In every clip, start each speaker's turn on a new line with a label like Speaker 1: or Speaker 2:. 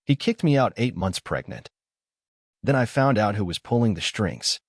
Speaker 1: He kicked me out 8 months pregnant. Then I found out who was pulling the strings.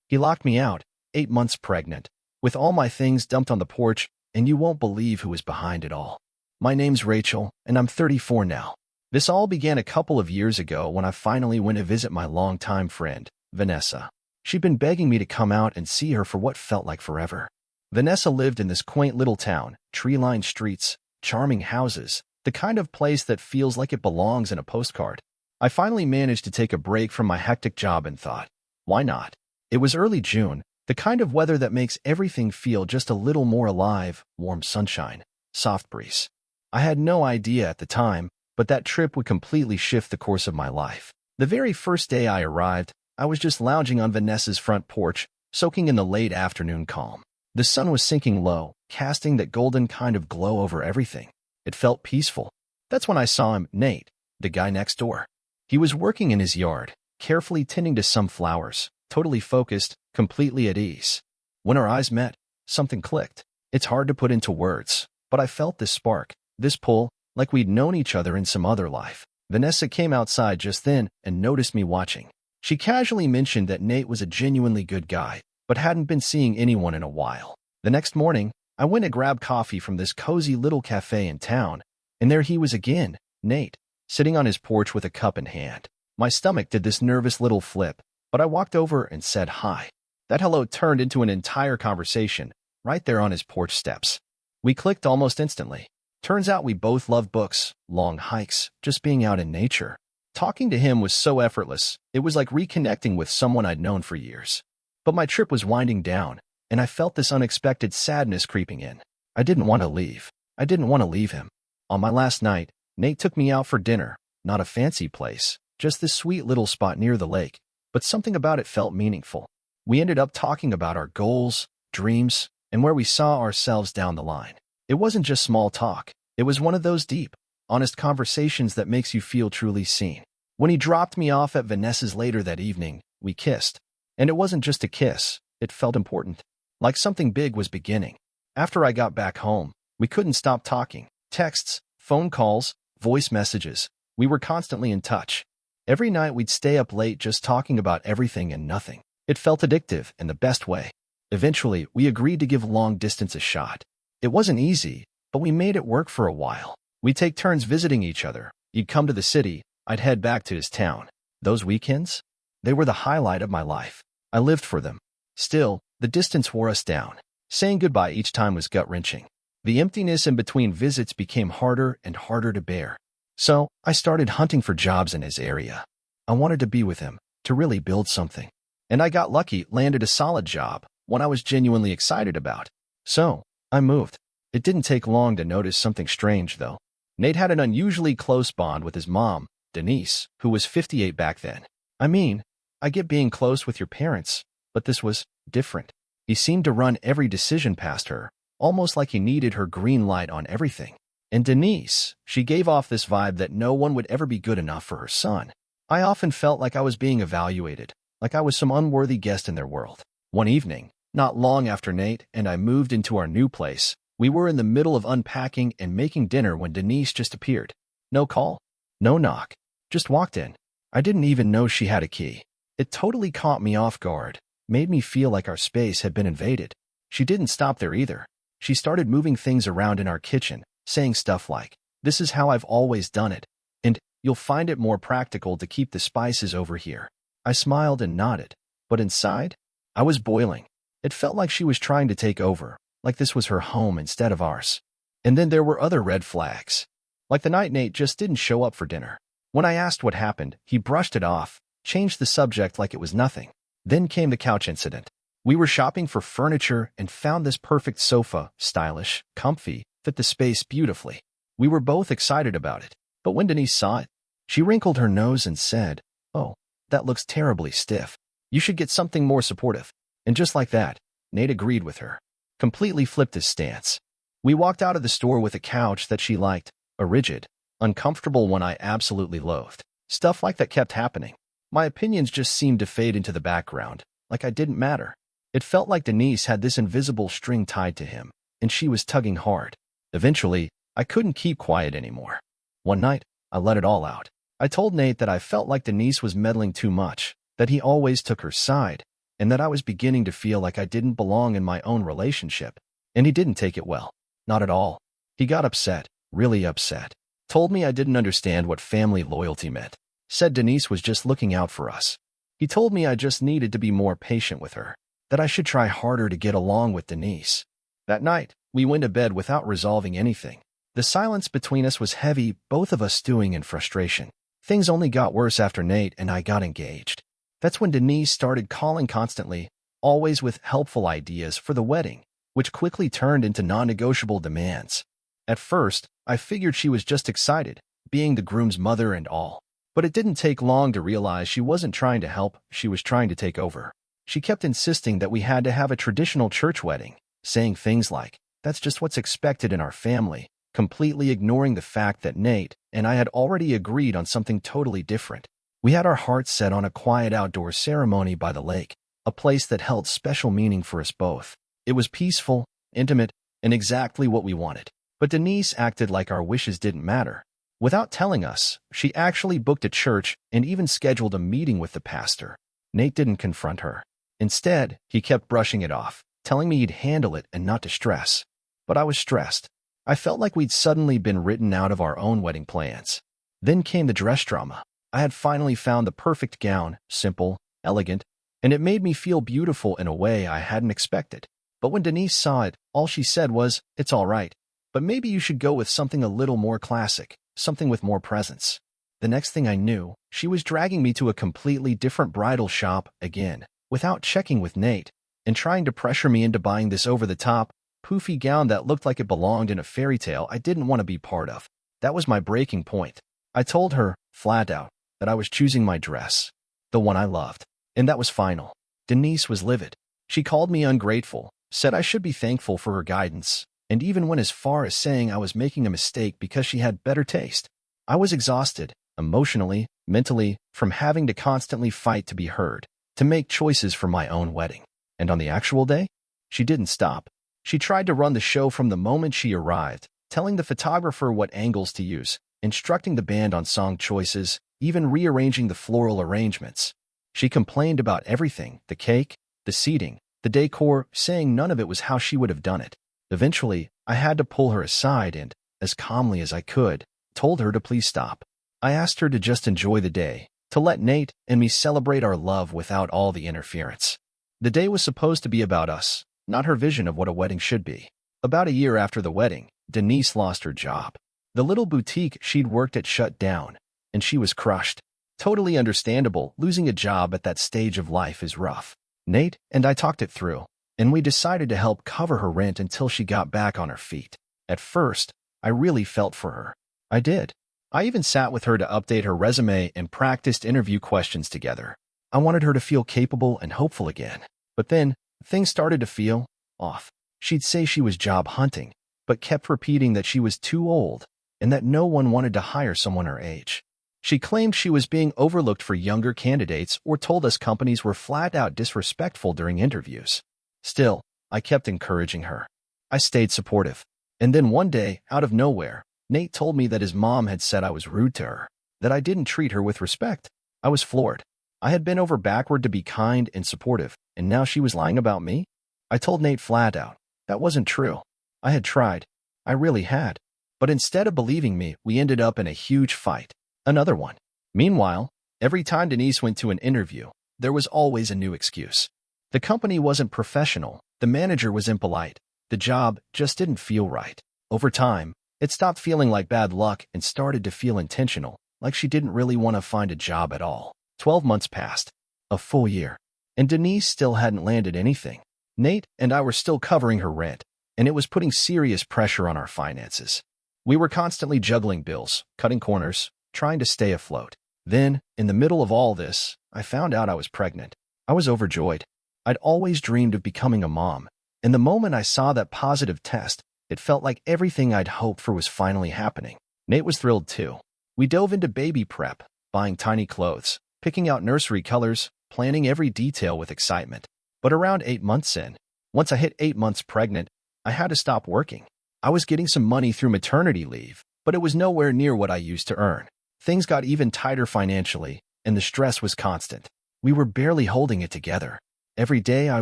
Speaker 1: He locked me out, 8 months pregnant, with all my things dumped on the porch, and you won't believe who was behind it all. My name's Rachel, and I'm 34 now. This all began a couple of years ago when I finally went to visit my longtime friend, Vanessa. She'd been begging me to come out and see her for what felt like forever. Vanessa lived in this quaint little town, tree-lined streets, charming houses, the kind of place that feels like it belongs in a postcard. I finally managed to take a break from my hectic job and thought, why not? It was early June, the kind of weather that makes everything feel just a little more alive, warm sunshine, soft breeze. I had no idea at the time, but that trip would completely shift the course of my life. The very first day I arrived, I was just lounging on Vanessa's front porch, soaking in the late afternoon calm. The sun was sinking low, casting that golden kind of glow over everything. It felt peaceful. That's when I saw him, Nate, the guy next door. He was working in his yard, carefully tending to some flowers, totally focused, completely at ease. When our eyes met, something clicked. It's hard to put into words, but I felt this spark, this pull, like we'd known each other in some other life. Vanessa came outside just then and noticed me watching. She casually mentioned that Nate was a genuinely good guy, but hadn't been seeing anyone in a while. The next morning, I went to grab coffee from this cozy little cafe in town, and there he was again, Nate, sitting on his porch with a cup in hand. My stomach did this nervous little flip, but I walked over and said hi. That hello turned into an entire conversation, right there on his porch steps. We clicked almost instantly. Turns out we both love books, long hikes, just being out in nature. Talking to him was so effortless, it was like reconnecting with someone I'd known for years. But my trip was winding down, and I felt this unexpected sadness creeping in. I didn't want to leave. I didn't want to leave him. On my last night, Nate took me out for dinner, not a fancy place, just this sweet little spot near the lake, but something about it felt meaningful. We ended up talking about our goals, dreams, and where we saw ourselves down the line. It wasn't just small talk. It was one of those deep, honest conversations that makes you feel truly seen. When he dropped me off at Vanessa's later that evening, we kissed. And it wasn't just a kiss. It felt important. Like something big was beginning. After I got back home, we couldn't stop talking. Texts, phone calls, voice messages. We were constantly in touch. Every night we'd stay up late just talking about everything and nothing. It felt addictive in the best way. Eventually, we agreed to give long distance a shot. It wasn't easy, but we made it work for a while. We'd take turns visiting each other. He'd come to the city. I'd head back to his town. Those weekends? They were the highlight of my life. I lived for them. Still, the distance wore us down. Saying goodbye each time was gut-wrenching. The emptiness in between visits became harder and harder to bear. So, I started hunting for jobs in his area. I wanted to be with him, to really build something. And I got lucky, landed a solid job, one I was genuinely excited about. So, I moved. It didn't take long to notice something strange, though. Nate had an unusually close bond with his mom, Denise, who was 58 back then. I mean, I get being close with your parents, but this was different. He seemed to run every decision past her, almost like he needed her green light on everything. And Denise, she gave off this vibe that no one would ever be good enough for her son. I often felt like I was being evaluated, like I was some unworthy guest in their world. One evening, not long after Nate and I moved into our new place, we were in the middle of unpacking and making dinner when Denise just appeared. No call, no knock, just walked in. I didn't even know she had a key. It totally caught me off guard, made me feel like our space had been invaded. She didn't stop there either. She started moving things around in our kitchen, saying stuff like, "This is how I've always done it," and "You'll find it more practical to keep the spices over here." I smiled and nodded, but inside, I was boiling. It felt like she was trying to take over, like this was her home instead of ours. And then there were other red flags. Like the night Nate just didn't show up for dinner. When I asked what happened, he brushed it off, changed the subject like it was nothing. Then came the couch incident. We were shopping for furniture and found this perfect sofa, stylish, comfy, fit the space beautifully. We were both excited about it. But when Denise saw it, she wrinkled her nose and said, "Oh, that looks terribly stiff. You should get something more supportive." And just like that, Nate agreed with her. Completely flipped his stance. We walked out of the store with a couch that she liked, a rigid, uncomfortable one I absolutely loathed. Stuff like that kept happening. My opinions just seemed to fade into the background, like I didn't matter. It felt like Denise had this invisible string tied to him, and she was tugging hard. Eventually, I couldn't keep quiet anymore. One night, I let it all out. I told Nate that I felt like Denise was meddling too much, that he always took her side, and that I was beginning to feel like I didn't belong in my own relationship. And he didn't take it well. Not at all. He got upset, really upset. Told me I didn't understand what family loyalty meant. Said Denise was just looking out for us. He told me I just needed to be more patient with her, that I should try harder to get along with Denise. That night, we went to bed without resolving anything. The silence between us was heavy, both of us stewing in frustration. Things only got worse after Nate and I got engaged. That's when Denise started calling constantly, always with helpful ideas for the wedding, which quickly turned into non-negotiable demands. At first, I figured she was just excited, being the groom's mother and all. But it didn't take long to realize she wasn't trying to help, she was trying to take over. She kept insisting that we had to have a traditional church wedding, saying things like, "That's just what's expected in our family," completely ignoring the fact that Nate and I had already agreed on something totally different. We had our hearts set on a quiet outdoor ceremony by the lake, a place that held special meaning for us both. It was peaceful, intimate, and exactly what we wanted. But Denise acted like our wishes didn't matter. Without telling us, she actually booked a church and even scheduled a meeting with the pastor. Nate didn't confront her. Instead, he kept brushing it off, telling me he'd handle it and not to stress. But I was stressed. I felt like we'd suddenly been written out of our own wedding plans. Then came the dress drama. I had finally found the perfect gown, simple, elegant, and it made me feel beautiful in a way I hadn't expected. But when Denise saw it, all she said was, "It's all right, but maybe you should go with something a little more classic, something with more presence." The next thing I knew, she was dragging me to a completely different bridal shop again, without checking with Nate, and trying to pressure me into buying this over-the-top, poofy gown that looked like it belonged in a fairy tale I didn't want to be part of. That was my breaking point. I told her, flat out, that I was choosing my dress, the one I loved, and that was final. Denise was livid. She called me ungrateful, said I should be thankful for her guidance, and even went as far as saying I was making a mistake because she had better taste. I was exhausted, emotionally, mentally, from having to constantly fight to be heard, to make choices for my own wedding. And on the actual day, she didn't stop. She tried to run the show from the moment she arrived, telling the photographer what angles to use, instructing the band on song choices, even rearranging the floral arrangements. She complained about everything, the cake, the seating, the decor, saying none of it was how she would have done it. Eventually, I had to pull her aside and, as calmly as I could, told her to please stop. I asked her to just enjoy the day, to let Nate and me celebrate our love without all the interference. The day was supposed to be about us, not her vision of what a wedding should be. About a year after the wedding, Denise lost her job. The little boutique she'd worked at shut down, and she was crushed. Totally understandable, losing a job at that stage of life is rough. Nate and I talked it through, and we decided to help cover her rent until she got back on her feet. At first, I really felt for her. I did. I even sat with her to update her resume and practiced interview questions together. I wanted her to feel capable and hopeful again. But then, things started to feel off. She'd say she was job hunting, but kept repeating that she was too old and that no one wanted to hire someone her age. She claimed she was being overlooked for younger candidates or told us companies were flat out disrespectful during interviews. Still, I kept encouraging her. I stayed supportive. And then one day, out of nowhere, Nate told me that his mom had said I was rude to her, that I didn't treat her with respect. I was floored. I had bent over backward to be kind and supportive, and now she was lying about me? I told Nate flat out, that wasn't true. I had tried. I really had. But instead of believing me, we ended up in a huge fight. Another one. Meanwhile, every time Denise went to an interview, there was always a new excuse. The company wasn't professional, the manager was impolite, the job just didn't feel right. Over time, it stopped feeling like bad luck and started to feel intentional, like she didn't really want to find a job at all. 12 months passed. A full year. And Denise still hadn't landed anything. Nate and I were still covering her rent, and it was putting serious pressure on our finances. We were constantly juggling bills, cutting corners, trying to stay afloat. Then, in the middle of all this, I found out I was pregnant. I was overjoyed. I'd always dreamed of becoming a mom, and the moment I saw that positive test, it felt like everything I'd hoped for was finally happening. Nate was thrilled too. We dove into baby prep, buying tiny clothes, picking out nursery colors, planning every detail with excitement. But around 8 months in, once I hit 8 months pregnant, I had to stop working. I was getting some money through maternity leave, but it was nowhere near what I used to earn. Things got even tighter financially, and the stress was constant. We were barely holding it together. Every day I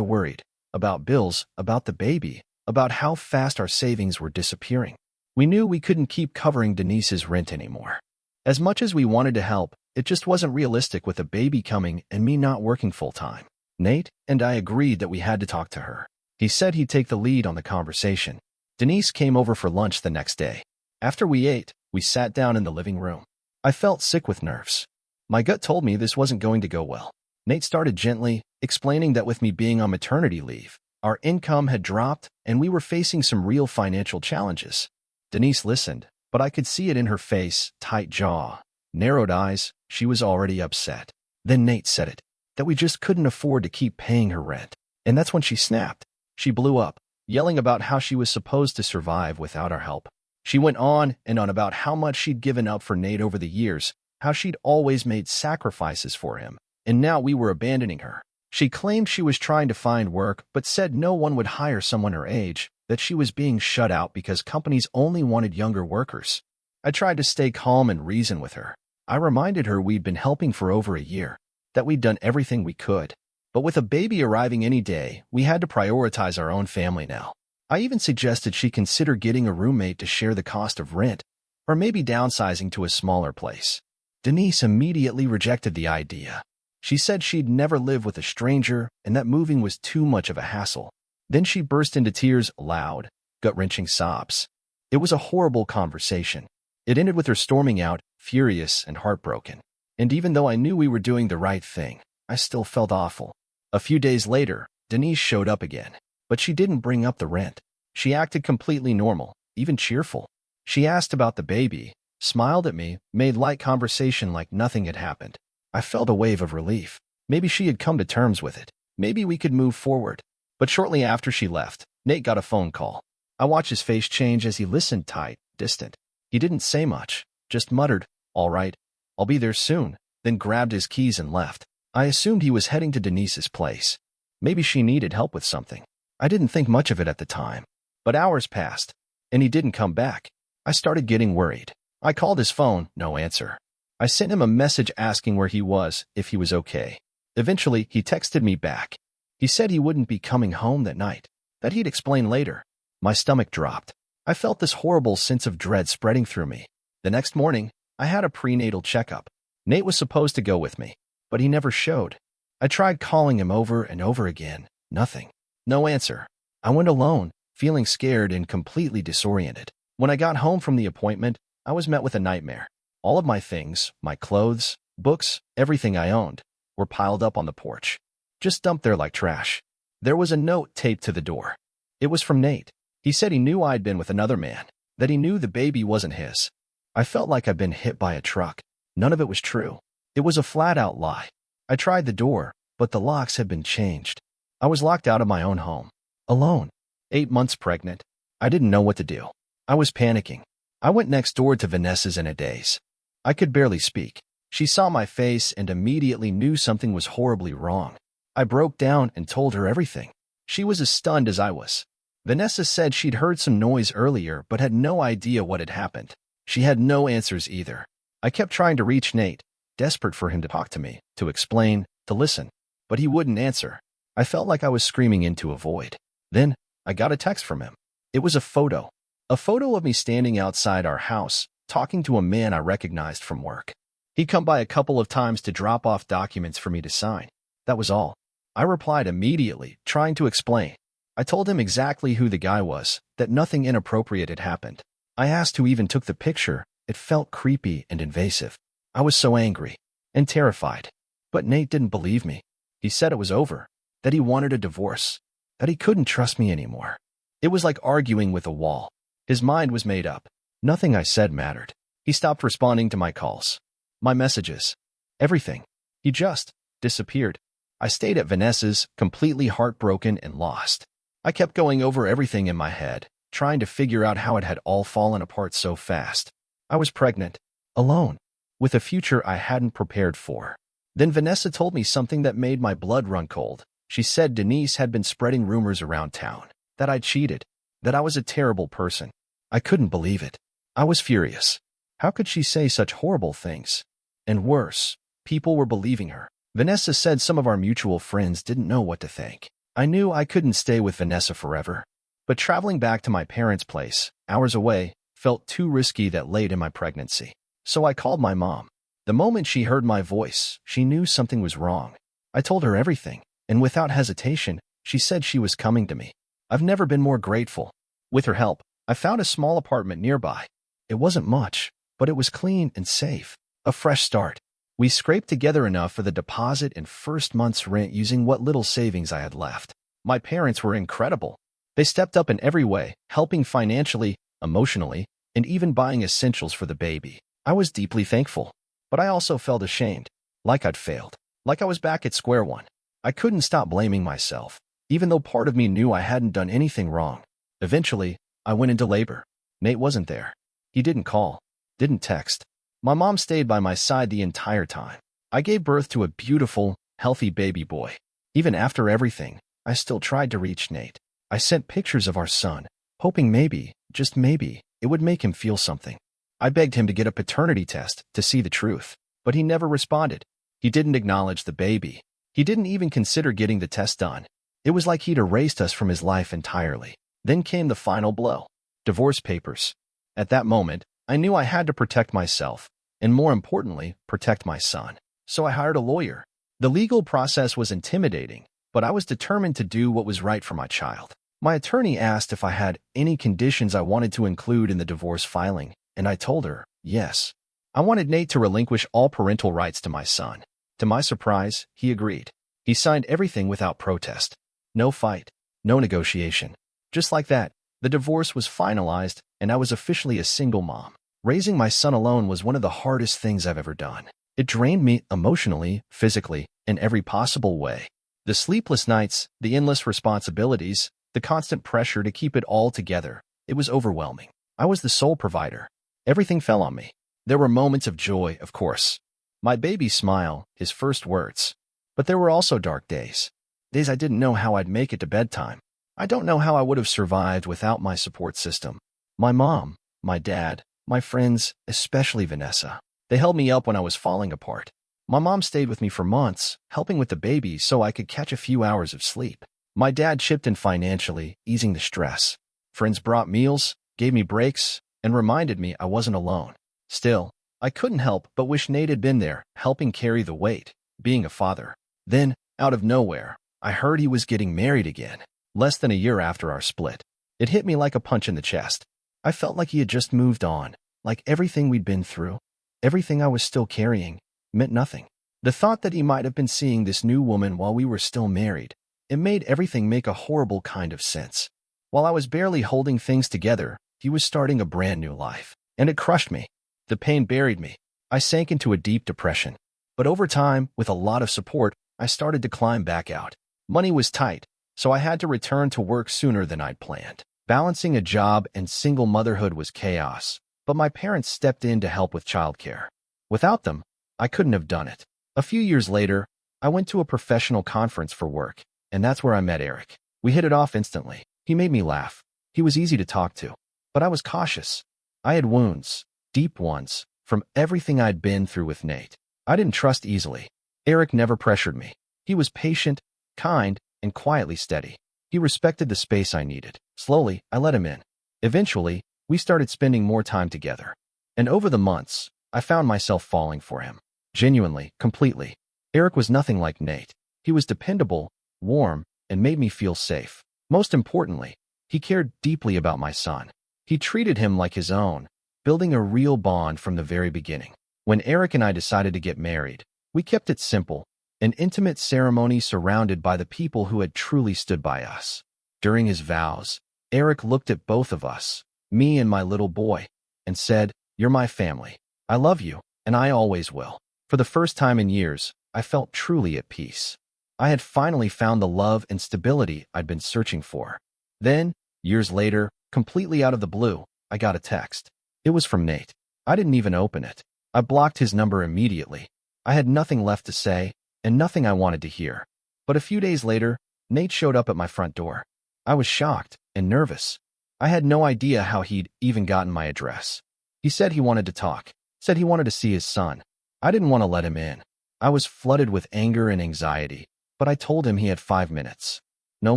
Speaker 1: worried about bills, about the baby, about how fast our savings were disappearing. We knew we couldn't keep covering Denise's rent anymore. As much as we wanted to help, it just wasn't realistic with a baby coming and me not working full-time. Nate and I agreed that we had to talk to her. He said he'd take the lead on the conversation. Denise came over for lunch the next day. After we ate, we sat down in the living room. I felt sick with nerves. My gut told me this wasn't going to go well. Nate started gently, explaining that with me being on maternity leave, our income had dropped and we were facing some real financial challenges. Denise listened, but I could see it in her face, tight jaw, narrowed eyes. She was already upset. Then Nate said it, that we just couldn't afford to keep paying her rent. And that's when she snapped. She blew up, yelling about how she was supposed to survive without our help. She went on and on about how much she'd given up for Nate over the years, how she'd always made sacrifices for him, and now we were abandoning her. She claimed she was trying to find work, but said no one would hire someone her age, that she was being shut out because companies only wanted younger workers. I tried to stay calm and reason with her. I reminded her we'd been helping for over a year, that we'd done everything we could. But with a baby arriving any day, we had to prioritize our own family now. I even suggested she consider getting a roommate to share the cost of rent, or maybe downsizing to a smaller place. Denise immediately rejected the idea. She said she'd never live with a stranger and that moving was too much of a hassle. Then she burst into tears, loud, gut-wrenching sobs. It was a horrible conversation. It ended with her storming out, furious and heartbroken. And even though I knew we were doing the right thing, I still felt awful. A few days later, Denise showed up again, but she didn't bring up the rent. She acted completely normal, even cheerful. She asked about the baby, smiled at me, made light conversation like nothing had happened. I felt a wave of relief. Maybe she had come to terms with it. Maybe we could move forward. But shortly after she left, Nate got a phone call. I watched his face change as he listened, tight, distant. He didn't say much, just muttered, "All right, I'll be there soon," then grabbed his keys and left. I assumed he was heading to Denise's place. Maybe she needed help with something. I didn't think much of it at the time. But hours passed, and he didn't come back. I started getting worried. I called his phone, no answer. I sent him a message asking where he was, if he was okay. Eventually, he texted me back. He said he wouldn't be coming home that night, that he'd explain later. My stomach dropped. I felt this horrible sense of dread spreading through me. The next morning, I had a prenatal checkup. Nate was supposed to go with me, but he never showed. I tried calling him over and over again. Nothing. No answer. I went alone, feeling scared and completely disoriented. When I got home from the appointment, I was met with a nightmare. All of my things, my clothes, books, everything I owned, were piled up on the porch, just dumped there like trash. There was a note taped to the door. It was from Nate. He said he knew I'd been with another man, that he knew the baby wasn't his. I felt like I'd been hit by a truck. None of it was true. It was a flat-out lie. I tried the door, but the locks had been changed. I was locked out of my own home, alone, 8 months pregnant. I didn't know what to do. I was panicking. I went next door to Vanessa's in a daze. I could barely speak. She saw my face and immediately knew something was horribly wrong. I broke down and told her everything. She was as stunned as I was. Vanessa said she'd heard some noise earlier but had no idea what had happened. She had no answers either. I kept trying to reach Nate, desperate for him to talk to me, to explain, to listen, but he wouldn't answer. I felt like I was screaming into a void. Then, I got a text from him. It was a photo of me standing outside our house, talking to a man I recognized from work. He'd come by a couple of times to drop off documents for me to sign. That was all. I replied immediately, trying to explain. I told him exactly who the guy was, that nothing inappropriate had happened. I asked who even took the picture. It felt creepy and invasive. I was so angry and terrified. But Nate didn't believe me. He said it was over, that he wanted a divorce, that he couldn't trust me anymore. It was like arguing with a wall. His mind was made up. Nothing I said mattered. He stopped responding to my calls, my messages, everything. He just disappeared. I stayed at Vanessa's, completely heartbroken and lost. I kept going over everything in my head, trying to figure out how it had all fallen apart so fast. I was pregnant, alone, with a future I hadn't prepared for. Then Vanessa told me something that made my blood run cold. She said Denise had been spreading rumors around town, that I'd cheated, that I was a terrible person. I couldn't believe it. I was furious. How could she say such horrible things? And worse, people were believing her. Vanessa said some of our mutual friends didn't know what to think. I knew I couldn't stay with Vanessa forever. But traveling back to my parents' place, hours away, felt too risky that late in my pregnancy. So I called my mom. The moment she heard my voice, she knew something was wrong. I told her everything, and without hesitation, she said she was coming to me. I've never been more grateful. With her help, I found a small apartment nearby. It wasn't much, but it was clean and safe. A fresh start. We scraped together enough for the deposit and first month's rent using what little savings I had left. My parents were incredible. They stepped up in every way, helping financially, emotionally, and even buying essentials for the baby. I was deeply thankful, but I also felt ashamed, like I'd failed, like I was back at square one. I couldn't stop blaming myself, even though part of me knew I hadn't done anything wrong. Eventually, I went into labor. Nate wasn't there. He didn't call, didn't text. My mom stayed by my side the entire time. I gave birth to a beautiful, healthy baby boy. Even after everything, I still tried to reach Nate. I sent pictures of our son, hoping maybe, just maybe, it would make him feel something. I begged him to get a paternity test to see the truth, but he never responded. He didn't acknowledge the baby. He didn't even consider getting the test done. It was like he'd erased us from his life entirely. Then came the final blow. Divorce papers. At that moment, I knew I had to protect myself, and more importantly, protect my son. So I hired a lawyer. The legal process was intimidating, but I was determined to do what was right for my child. My attorney asked if I had any conditions I wanted to include in the divorce filing, and I told her, yes. I wanted Nate to relinquish all parental rights to my son. To my surprise, he agreed. He signed everything without protest. No fight, no negotiation. Just like that, the divorce was finalized, and I was officially a single mom. Raising my son alone was one of the hardest things I've ever done. It drained me emotionally, physically, in every possible way. The sleepless nights, the endless responsibilities, the constant pressure to keep it all together. It was overwhelming. I was the sole provider. Everything fell on me. There were moments of joy, of course. My baby's smile, his first words. But there were also dark days. Days I didn't know how I'd make it to bedtime. I don't know how I would have survived without my support system. My mom, my dad, my friends, especially Vanessa. They held me up when I was falling apart. My mom stayed with me for months, helping with the baby so I could catch a few hours of sleep. My dad chipped in financially, easing the stress. Friends brought meals, gave me breaks, and reminded me I wasn't alone. Still, I couldn't help but wish Nate had been there, helping carry the weight, being a father. Then, out of nowhere, I heard he was getting married again. Less than a year after our split. It hit me like a punch in the chest. I felt like he had just moved on, like everything we'd been through, everything I was still carrying, meant nothing. The thought that he might have been seeing this new woman while we were still married, it made everything make a horrible kind of sense. While I was barely holding things together, he was starting a brand new life, and it crushed me. The pain buried me. I sank into a deep depression. But over time, with a lot of support, I started to climb back out. Money was tight, so I had to return to work sooner than I'd planned. Balancing a job and single motherhood was chaos, but my parents stepped in to help with childcare. Without them, I couldn't have done it. A few years later, I went to a professional conference for work, and that's where I met Eric. We hit it off instantly. He made me laugh. He was easy to talk to, but I was cautious. I had wounds, deep ones, from everything I'd been through with Nate. I didn't trust easily. Eric never pressured me. He was patient, kind, and quietly steady. He respected the space I needed. Slowly, I let him in. Eventually, we started spending more time together. And over the months, I found myself falling for him. Genuinely, completely. Eric was nothing like Nate. He was dependable, warm, and made me feel safe. Most importantly, he cared deeply about my son. He treated him like his own, building a real bond from the very beginning. When Eric and I decided to get married, we kept it simple, an intimate ceremony surrounded by the people who had truly stood by us. During his vows, Eric looked at both of us, me and my little boy, and said, "You're my family. I love you, and I always will." For the first time in years, I felt truly at peace. I had finally found the love and stability I'd been searching for. Then, years later, completely out of the blue, I got a text. It was from Nate. I didn't even open it. I blocked his number immediately. I had nothing left to say, and nothing I wanted to hear. But a few days later, Nate showed up at my front door. I was shocked and nervous. I had no idea how he'd even gotten my address. He said he wanted to talk, said he wanted to see his son. I didn't want to let him in. I was flooded with anger and anxiety, but I told him he had 5 minutes. No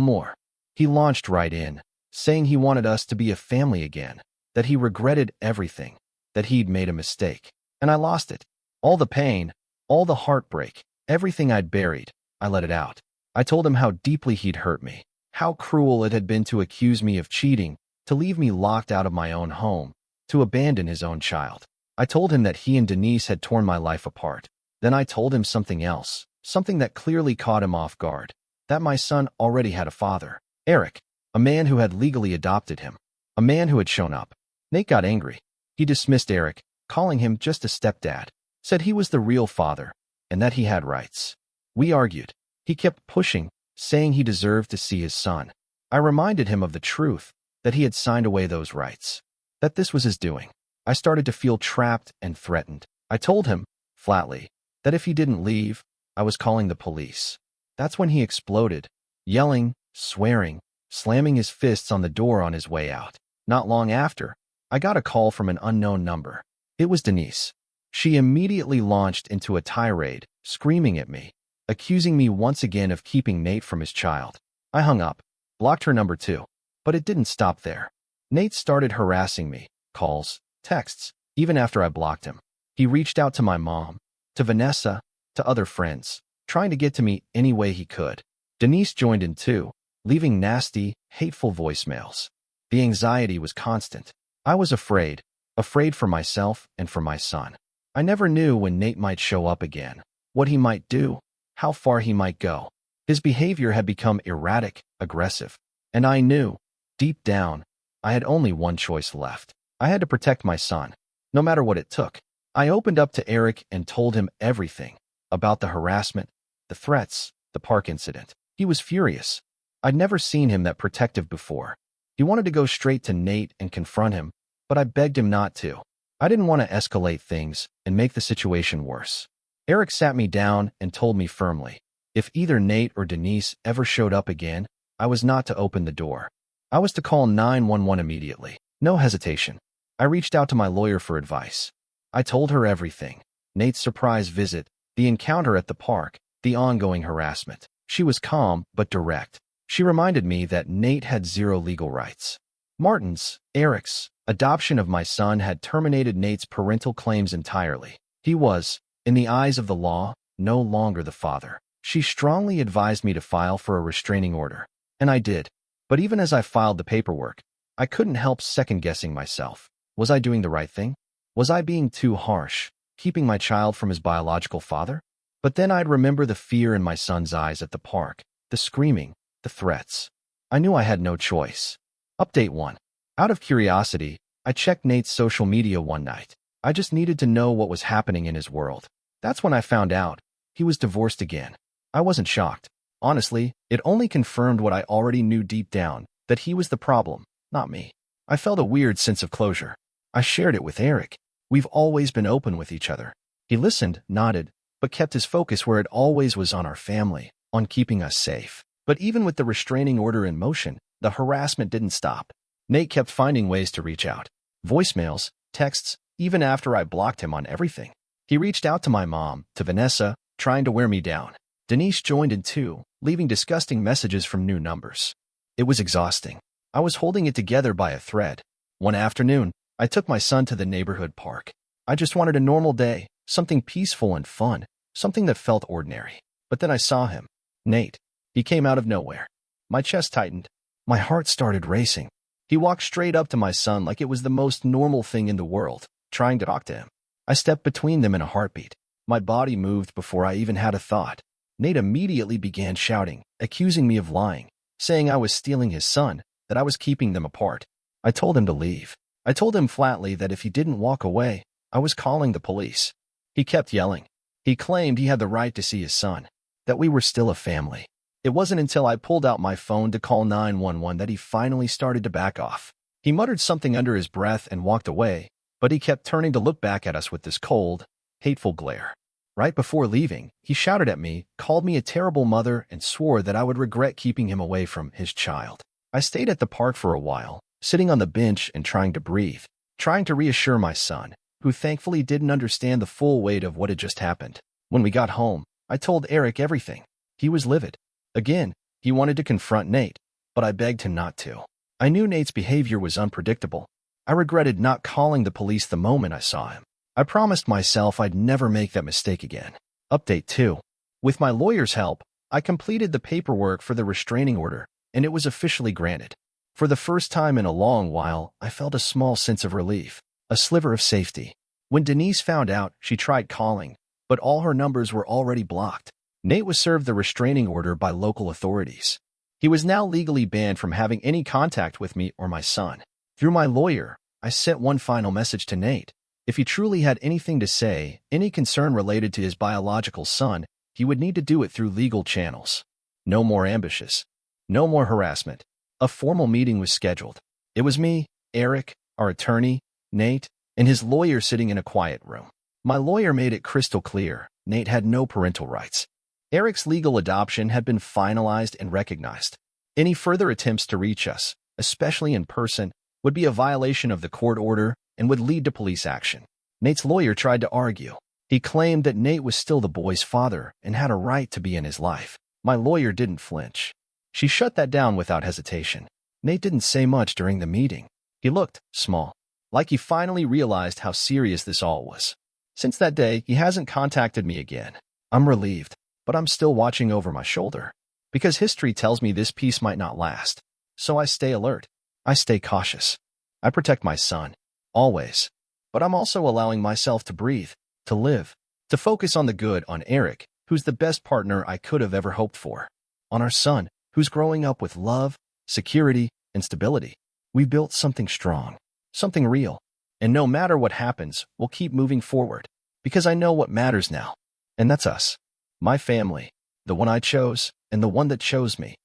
Speaker 1: more. He launched right in, saying he wanted us to be a family again, that he regretted everything, that he'd made a mistake. And I lost it. All the pain, all the heartbreak, everything I'd buried, I let it out. I told him how deeply he'd hurt me, how cruel it had been to accuse me of cheating, to leave me locked out of my own home, to abandon his own child. I told him that he and Denise had torn my life apart. Then I told him something else, something that clearly caught him off guard, that my son already had a father, Eric, a man who had legally adopted him, a man who had shown up. Nate got angry. He dismissed Eric, calling him just a stepdad, said he was the real father, and that he had rights. We argued. He kept pushing, saying he deserved to see his son. I reminded him of the truth, that he had signed away those rights, that this was his doing. I started to feel trapped and threatened. I told him, flatly, that if he didn't leave, I was calling the police. That's when he exploded, yelling, swearing, slamming his fists on the door on his way out. Not long after, I got a call from an unknown number. It was Denise. She immediately launched into a tirade, screaming at me, accusing me once again of keeping Nate from his child. I hung up, blocked her number too. But it didn't stop there. Nate started harassing me, calls, texts, even after I blocked him. He reached out to my mom, to Vanessa, to other friends, trying to get to me any way he could. Denise joined in too, leaving nasty, hateful voicemails. The anxiety was constant. I was afraid for myself and for my son. I never knew when Nate might show up again, what he might do, how far he might go. His behavior had become erratic, aggressive, and I knew, deep down, I had only one choice left. I had to protect my son, no matter what it took. I opened up to Eric and told him everything about the harassment, the threats, the park incident. He was furious. I'd never seen him that protective before. He wanted to go straight to Nate and confront him, but I begged him not to. I didn't want to escalate things and make the situation worse. Eric sat me down and told me firmly, if either Nate or Denise ever showed up again, I was not to open the door. I was to call 911 immediately. No hesitation. I reached out to my lawyer for advice. I told her everything. Nate's surprise visit, the encounter at the park, the ongoing harassment. She was calm but direct. She reminded me that Nate had zero legal rights. Martin's, Eric's, adoption of my son had terminated Nate's parental claims entirely. He was, in the eyes of the law, no longer the father. She strongly advised me to file for a restraining order, and I did. But even as I filed the paperwork, I couldn't help second-guessing myself. Was I doing the right thing? Was I being too harsh, keeping my child from his biological father? But then I'd remember the fear in my son's eyes at the park, the screaming, the threats. I knew I had no choice. Update 1. Out of curiosity, I checked Nate's social media one night. I just needed to know what was happening in his world. That's when I found out he was divorced again. I wasn't shocked. Honestly, it only confirmed what I already knew deep down, that he was the problem, not me. I felt a weird sense of closure. I shared it with Eric. We've always been open with each other. He listened, nodded, but kept his focus where it always was, on our family, on keeping us safe. But even with the restraining order in motion, the harassment didn't stop. Nate kept finding ways to reach out. Voicemails, texts, even after I blocked him on everything. He reached out to my mom, to Vanessa, trying to wear me down. Denise joined in too, leaving disgusting messages from new numbers. It was exhausting. I was holding it together by a thread. One afternoon, I took my son to the neighborhood park. I just wanted a normal day, something peaceful and fun, something that felt ordinary. But then I saw him. Nate. He came out of nowhere. My chest tightened. My heart started racing. He walked straight up to my son like it was the most normal thing in the world, trying to talk to him. I stepped between them in a heartbeat. My body moved before I even had a thought. Nate immediately began shouting, accusing me of lying, saying I was stealing his son, that I was keeping them apart. I told him to leave. I told him flatly that if he didn't walk away, I was calling the police. He kept yelling. He claimed he had the right to see his son, that we were still a family. It wasn't until I pulled out my phone to call 911 that he finally started to back off. He muttered something under his breath and walked away, but he kept turning to look back at us with this cold, hateful glare. Right before leaving, he shouted at me, called me a terrible mother, and swore that I would regret keeping him away from his child. I stayed at the park for a while, sitting on the bench and trying to breathe, trying to reassure my son, who thankfully didn't understand the full weight of what had just happened. When we got home, I told Eric everything. He was livid. Again, he wanted to confront Nate, but I begged him not to. I knew Nate's behavior was unpredictable. I regretted not calling the police the moment I saw him. I promised myself I'd never make that mistake again. Update 2. With my lawyer's help, I completed the paperwork for the restraining order, and it was officially granted. For the first time in a long while, I felt a small sense of relief, a sliver of safety. When Denise found out, she tried calling, but all her numbers were already blocked. Nate was served the restraining order by local authorities. He was now legally banned from having any contact with me or my son. Through my lawyer, I sent one final message to Nate. If he truly had anything to say, any concern related to his biological son, he would need to do it through legal channels. No more ambushes. No more harassment. A formal meeting was scheduled. It was me, Eric, our attorney, Nate, and his lawyer sitting in a quiet room. My lawyer made it crystal clear Nate had no parental rights. Eric's legal adoption had been finalized and recognized. Any further attempts to reach us, especially in person, would be a violation of the court order and would lead to police action. Nate's lawyer tried to argue. He claimed that Nate was still the boy's father and had a right to be in his life. My lawyer didn't flinch. She shut that down without hesitation. Nate didn't say much during the meeting. He looked small, like he finally realized how serious this all was. Since that day, he hasn't contacted me again. I'm relieved, but I'm still watching over my shoulder. Because history tells me this peace might not last. So I stay alert. I stay cautious. I protect my son. Always. But I'm also allowing myself to breathe, to live, to focus on the good, on Eric, who's the best partner I could have ever hoped for. On our son, who's growing up with love, security, and stability. We built something strong, something real. And no matter what happens, we'll keep moving forward. Because I know what matters now. And that's us. My family. The one I chose, and the one that chose me.